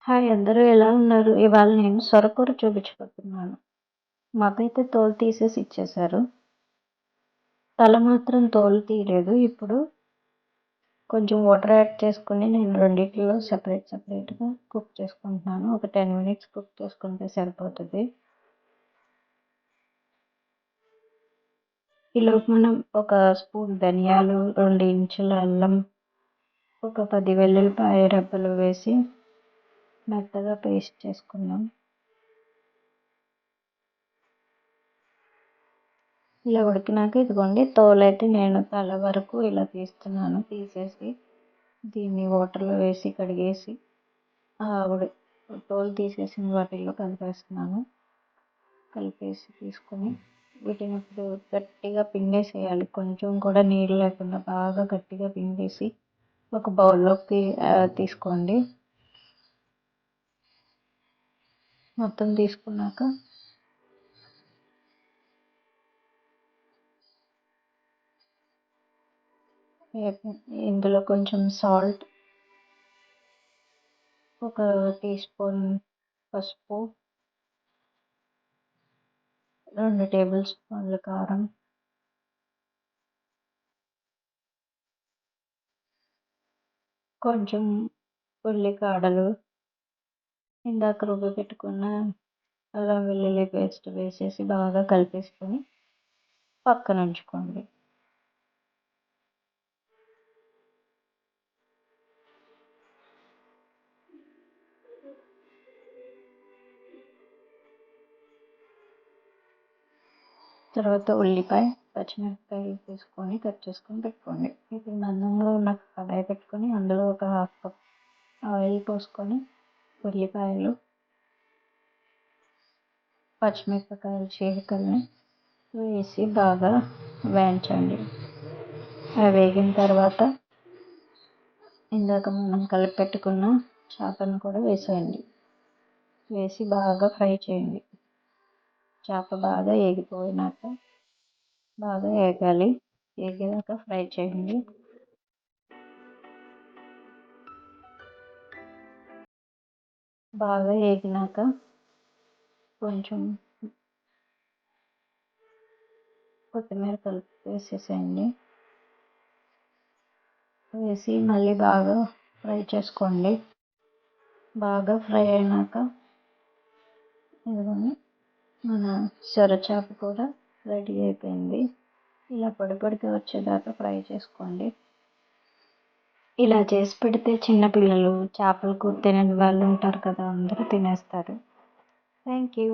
Hi అందరూ ఎలా ఉన్నారు? ఇవాళ నేను సొరకూర చూపించబోతున్నాను. మాకైతే తోలు తీసేసి ఇచ్చేశారు. తల మాత్రం తోలు తీయలేదు. ఇప్పుడు కొంచెం వాటర్ యాడ్ చేసుకొని నేను రెండిట్లో సెపరేట్గా కుక్ చేసుకుంటున్నాను. ఒక 10 మినిట్స్ కుక్ చేసుకుంటే సరిపోతుంది. ఈలోపు మనం ఒక స్పూన్ ధనియాలు, 2 ఇంచుల అల్లం, ఒక 10 వెల్లుల్లిపాయ రెబ్బలు వేసి మెత్తగా పేస్ట్ చేసుకుందాం. ఇలా ఉడికినాక ఇదిగోండి తోలైతే నేను తల వరకు ఇలా తీస్తున్నాను. తీసేసి దీన్ని వాటర్లో వేసి కడిగేసి తోలు తీసేసిన వాటిల్లో కలిపేస్తున్నాను. కలిపేసి తీసుకొని వీటిని ఇప్పుడు గట్టిగా పిండేసేయాలి. కొంచెం కూడా నీళ్ళు లేకుండా బాగా గట్టిగా పిండేసి ఒక బౌల్లోకి తీసుకోండి. మొత్తం తీసుకున్నాక ఇందులో కొంచెం సాల్ట్, ఒక టీ స్పూన్ పసుపు, 2 టేబుల్ స్పూన్ల కారం, కొంచెం ఉల్లికాడలు, ఇందాక రుబ్బి పెట్టుకున్న అల్లం వెల్లుల్లి పేస్ట్ వేసేసి బాగా కలిపేసుకొని పక్కన ఉంచుకోండి. తర్వాత ఉల్లిపాయ, పచ్చిమిరపకాయలు తీసుకొని కట్ చేసుకొని పెట్టుకోండి. ఇది మందంగా ఉన్న కడాయి పెట్టుకొని అందులో ఒక హాఫ్ కప్ ఆయిల్ పోసుకొని ఉల్లిపాయలు, పచ్చిమిరపకాయలు చీలికల్ని వేసి బాగా వేయించండి. అవి వేగిన తర్వాత ఇందాక మనం కలిపి పెట్టుకున్న చేపను కూడా వేసేయండి. వేసి బాగా ఫ్రై చేయండి. చేప బాగా ఏగిపోయినాక బాగా ఏగాలి. ఏగాక ఫ్రై చేయండి. బాగా ఏగినాక కొంచెం కొత్తిమీర కలిపి వేసేసేయండి. వేసి మళ్ళీ బాగా ఫ్రై చేసుకోండి. బాగా ఫ్రై అయినాక ఇదిగోండి మన సొరచేప కూడా రెడీ అయిపోయింది. ఇలా పొడి పొడిగా వచ్చేదాకా ఫ్రై చేసుకోండి. ఇలా చేసి పెడితే చిన్నపిల్లలు, చేపల కూర తినని వాళ్ళు ఉంటారు కదా, అందరూ తినేస్తారు. Thank you.